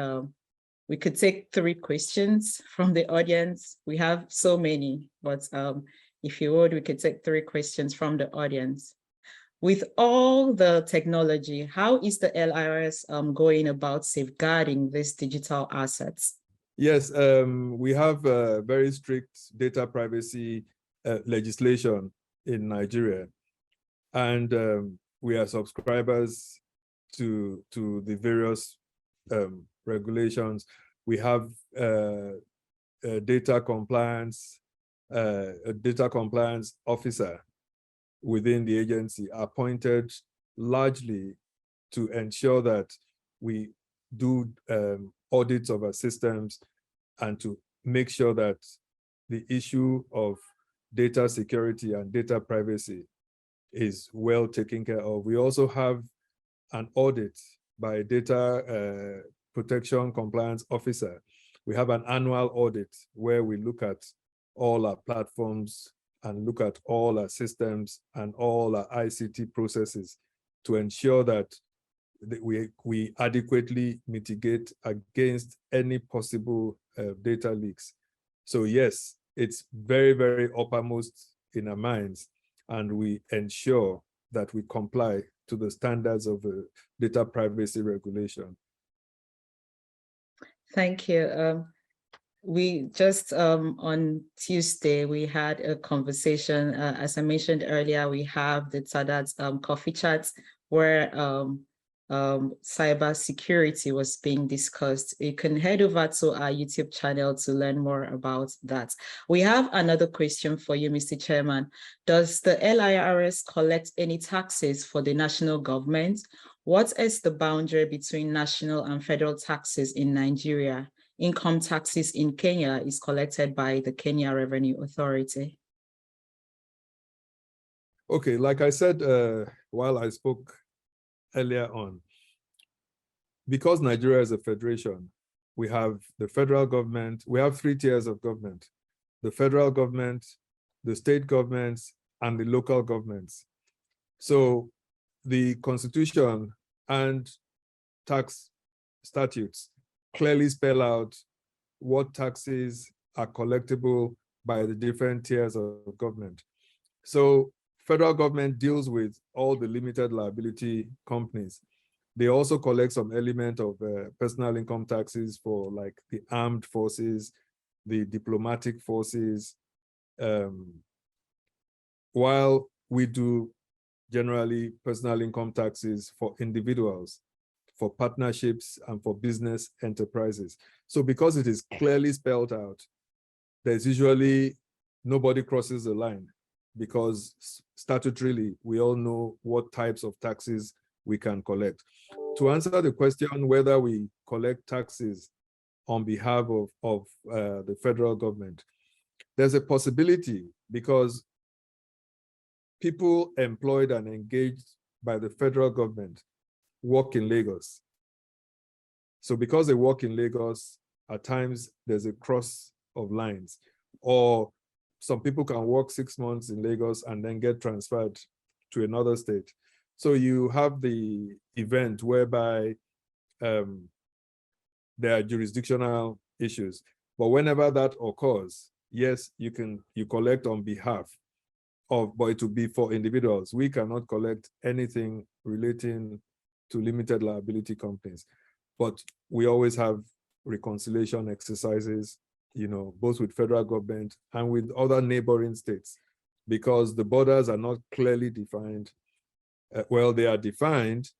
We could take 3 questions from the audience. We have so many, but if you would, we could take 3 questions from the audience. With all the technology, how is the LIRS going about safeguarding these digital assets? Yes, we have very strict data privacy legislation in Nigeria, and we are subscribers to the various regulations. We have a data compliance officer within the agency appointed largely to ensure that we do audits of our systems and to make sure that the issue of data security and data privacy is well taken care of. We also have an audit by a data protection compliance officer. We have an annual audit where we look at all our platforms and look at all our systems and all our ICT processes to ensure that we adequately mitigate against any possible data leaks. So yes, it's very, very uppermost in our minds, and we ensure that we comply to the standards of data privacy regulation. Thank you. We just on Tuesday, we had a conversation. As I mentioned earlier, we have the Tadat coffee chats where cyber security was being discussed. You can head over to our YouTube channel to learn more about that. We have another question for you, Mr. Chairman. Does the LIRS collect any taxes for the national government? What is the boundary between national and federal taxes in Nigeria? Income taxes in Kenya is collected by the Kenya Revenue Authority. Okay, like I said while I spoke earlier on, because Nigeria is a federation, we have the federal government, we have 3 tiers of government: the federal government, the state governments, and the local governments. So the Constitution and tax statutes clearly spell out what taxes are collectible by the different tiers of government. So federal government deals with all the limited liability companies. They also collect some element of personal income taxes for like the armed forces, the diplomatic forces, while we do generally personal income taxes for individuals, for partnerships, and for business enterprises. So because it is clearly spelled out, there's usually nobody crosses the line, because statutorily, we all know what types of taxes we can collect. To answer the question whether we collect taxes on behalf of the federal government, there's a possibility, because people employed and engaged by the federal government work in Lagos. So because they work in Lagos, at times there's a cross of lines, or some people can work 6 months in Lagos and then get transferred to another state. So you have the event whereby there are jurisdictional issues. But whenever that occurs, yes, you collect on behalf of, but it will be for individuals. We cannot collect anything relating to limited liability companies. But we always have reconciliation exercises, both with federal government and with other neighboring states, because the borders are not clearly defined. Well, they are defined,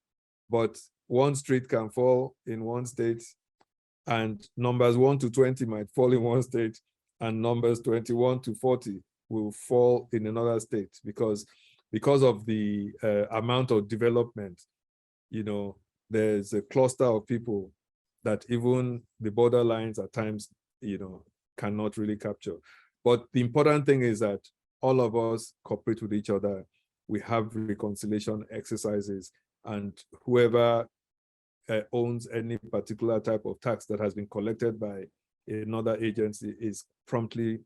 but one street can fall in one state, and numbers 1 to 20 might fall in one state, and numbers 21 to 40 will fall in another state, because of the amount of development. There's a cluster of people that even the border lines at times, cannot really capture. But the important thing is that all of us cooperate with each other. We have reconciliation exercises, and whoever owns any particular type of tax that has been collected by another agency is promptly,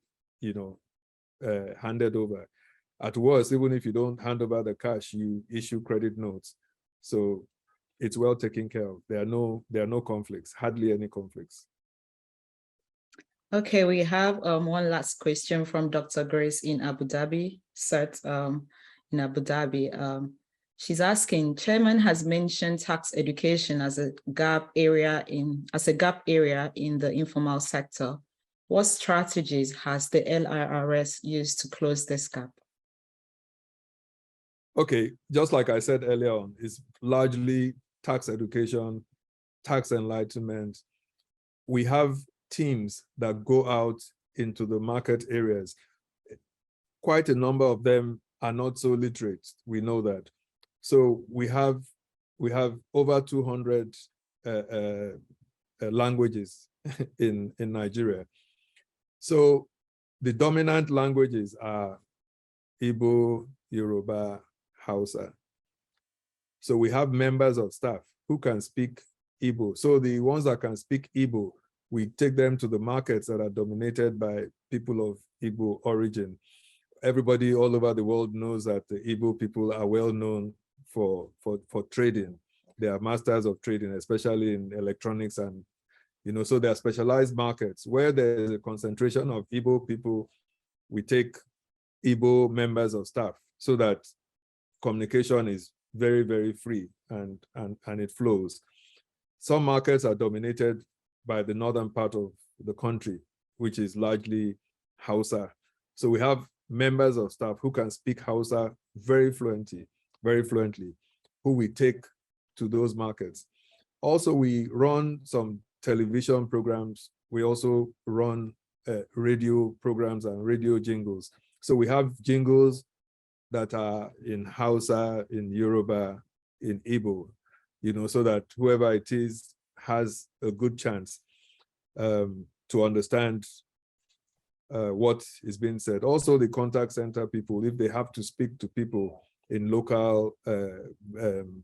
handed over. At worst, even if you don't hand over the cash, you issue credit notes. So it's well taken care of. There are no conflicts, hardly any conflicts. Okay, we have one last question from Dr. Grace in Abu Dhabi, in Abu Dhabi. She's asking, Chairman has mentioned tax education as a gap area in the informal sector. What strategies has the LIRS used to close this gap? Okay, just like I said earlier on, it's largely tax education, tax enlightenment. We have teams that go out into the market areas. Quite a number of them are not so literate, we know that. So we have over 200 languages in Nigeria. So the dominant languages are Igbo, Yoruba, Hausa. So we have members of staff who can speak Igbo. So the ones that can speak Igbo, we take them to the markets that are dominated by people of Igbo origin. Everybody all over the world knows that the Igbo people are well known for trading. They are masters of trading, especially in electronics, and so there are specialized markets where there is a concentration of Igbo people. We take Igbo members of staff so that communication is very, very free and it flows. Some markets are dominated by the northern part of the country, which is largely Hausa. So we have members of staff who can speak Hausa very fluently, who we take to those markets. Also, we run some television programs. We also run radio programs and radio jingles. So we have jingles that are in Hausa, in Yoruba, in Igbo, so that whoever it is has a good chance to understand what is being said. Also, the contact center people, if they have to speak to people in local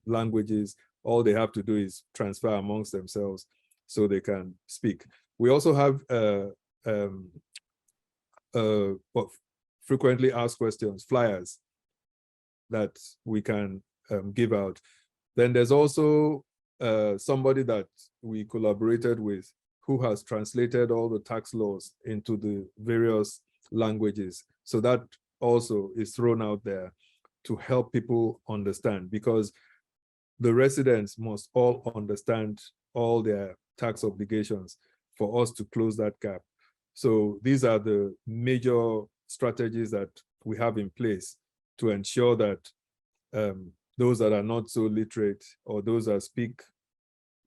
languages, all they have to do is transfer amongst themselves so they can speak. We also have frequently asked questions, flyers that we can give out. Then there's also somebody that we collaborated with who has translated all the tax laws into the various languages. So that also is thrown out there to help people understand, because the residents must all understand all their tax obligations for us to close that gap. So these are the major strategies that we have in place to ensure that those that are not so literate, or those that speak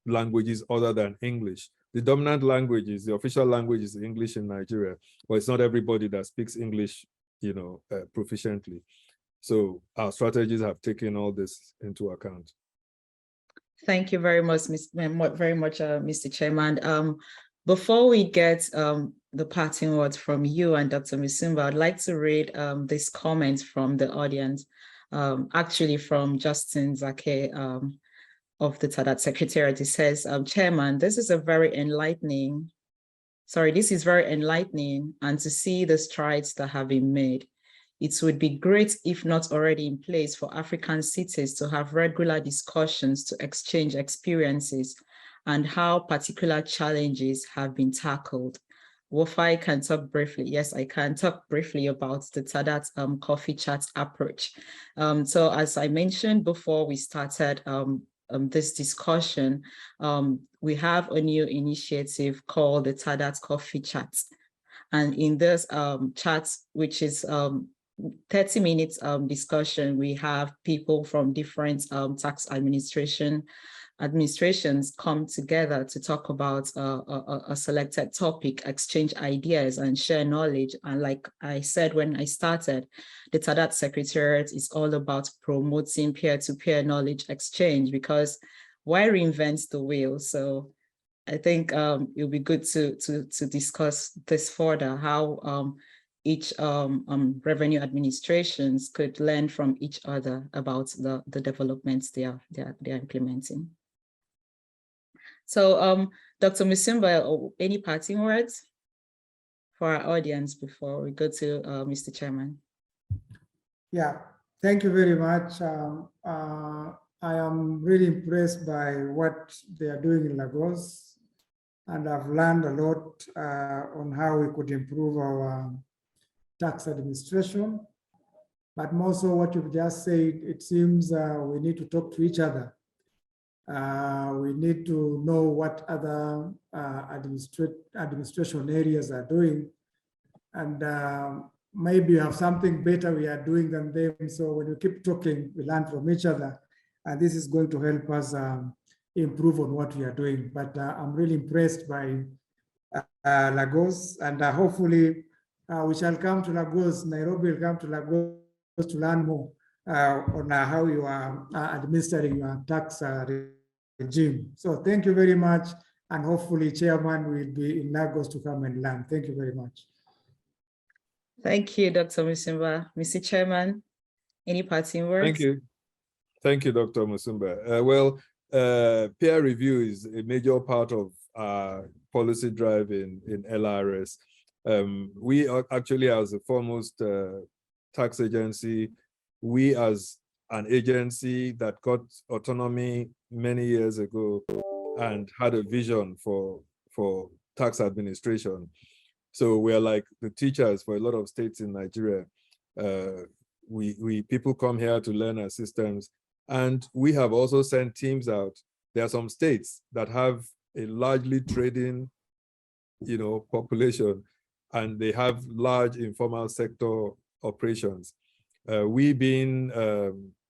languages other than English. The dominant language is, the official language is English in Nigeria, but it's not everybody that speaks English, proficiently. So our strategies have taken all this into account. Thank you very much, Mr. Chairman. Before we get the parting words from you and Dr. Musumba, I'd like to read this comment from the audience, actually from Justin Zake of the TADAT Secretariat. He says, Chairman, this is very enlightening, and to see the strides that have been made. It would be great, if not already in place, for African cities to have regular discussions to exchange experiences and how particular challenges have been tackled. Wofai can talk briefly. Yes, I can talk briefly about the TADAT coffee chat approach. So as I mentioned before we started this discussion, we have a new initiative called the TADAT coffee chat. And in this chat, which is 30 minutes discussion, we have people from different tax administrations come together to talk about a selected topic, exchange ideas and share knowledge. And like I said when I started, the TADAT Secretariat is all about promoting peer-to-peer knowledge exchange, because why reinvent the wheel? So I think it'll be good to discuss this further, how each revenue administrations could learn from each other about the developments they are implementing. So Dr. Musumba, any parting words for our audience before we go to Mr. Chairman? Yeah, thank you very much. I am really impressed by what they are doing in Lagos, and I've learned a lot on how we could improve our tax administration. But more so what you've just said, it seems we need to talk to each other. We need to know what other administration areas are doing, and maybe you have something better we are doing than them. So when we keep talking, we learn from each other, and this is going to help us improve on what we are doing. But I'm really impressed by Lagos, and hopefully we shall come to Lagos. Nairobi will come to Lagos to learn more on how you are administering your tax regime. So thank you very much. And hopefully Chairman will be in Lagos to come and learn. Thank you very much. Thank you, Dr. Musumba. Mr. Chairman, any parting words? Thank you. Thank you, Dr. Musumba. Peer review is a major part of our policy drive in LIRS. We are actually, as the foremost tax agency, we as an agency that got autonomy many years ago and had a vision for tax administration. So we are like the teachers for a lot of states in Nigeria. People come here to learn our systems, and we have also sent teams out. There are some states that have a largely trading, population, and they have large informal sector operations. We being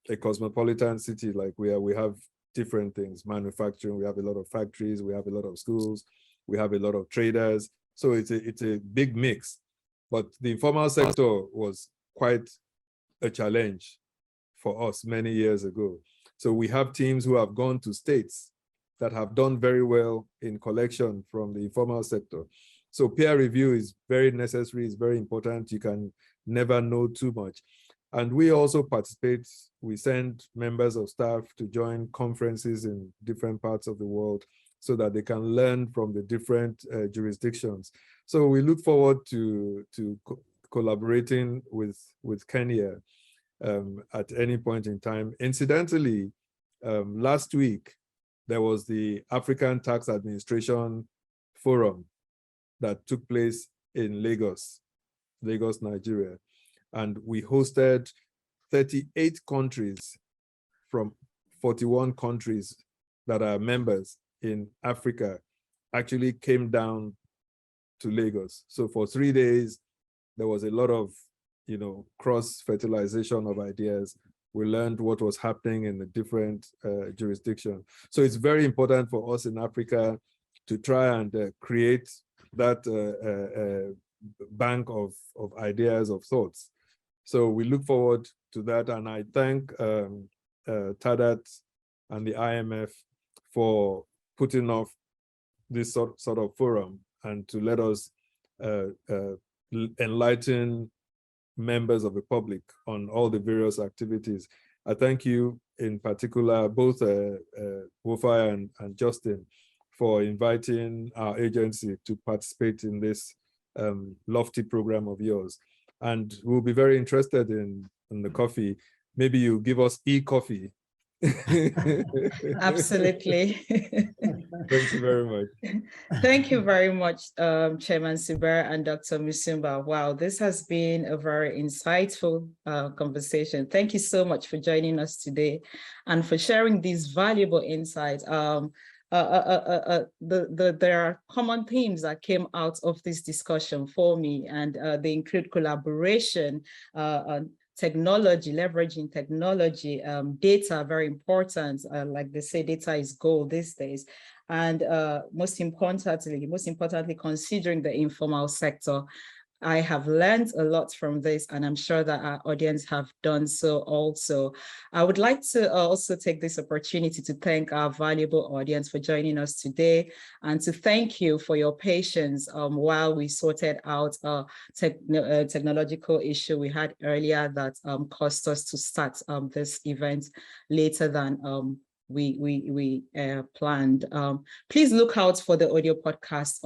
a cosmopolitan city like we have different things, manufacturing, we have a lot of factories, we have a lot of schools, we have a lot of traders. So it's a big mix, but the informal sector was quite a challenge for us many years ago. So we have teams who have gone to states that have done very well in collection from the informal sector. So peer review is very necessary, it's very important. You can never know too much. And we also participate, we send members of staff to join conferences in different parts of the world so that they can learn from the different jurisdictions. So we look forward to collaborating with Kenya at any point in time. Incidentally, last week, there was the African Tax Administration Forum that took place in Lagos, Nigeria. And we hosted 38 countries from 41 countries that are members in Africa actually came down to Lagos. So for 3 days, there was a lot of, cross-fertilization of ideas. We learned what was happening in the different jurisdictions. So it's very important for us in Africa to try and create that bank of ideas, of thoughts. So we look forward to that. And I thank TADAT and the IMF for putting off this sort of forum and to let us enlighten members of the public on all the various activities. I thank you in particular, both Wofa and Justin, for inviting our agency to participate in this lofty program of yours. And we'll be very interested in the coffee. Maybe you give us e-coffee. Absolutely. Thank you very much. Thank you very much, Chairman Subair and Dr. Musumba. Wow, this has been a very insightful conversation. Thank you so much for joining us today and for sharing these valuable insights. There are common themes that came out of this discussion for me, and they include collaboration, technology, leveraging technology, data, very important. Like they say, data is gold these days. And most importantly, considering the informal sector. I have learned a lot from this, and I'm sure that our audience have done so also. I would like to also take this opportunity to thank our valuable audience for joining us today, and to thank you for your patience while we sorted out a technological issue we had earlier that caused us to start this event later than we planned. Please look out for the audio podcast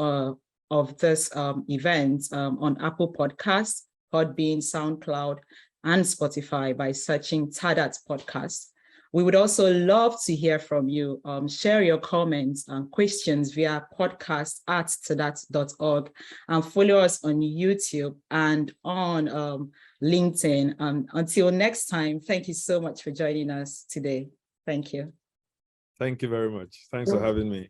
of this event on Apple Podcasts, Podbean, SoundCloud, and Spotify by searching TADAT Podcast. We would also love to hear from you. Share your comments and questions via podcast@tadat.org, and follow us on YouTube and on LinkedIn. Until next time, thank you so much for joining us today. Thank you. Thank you very much. Thanks for having me.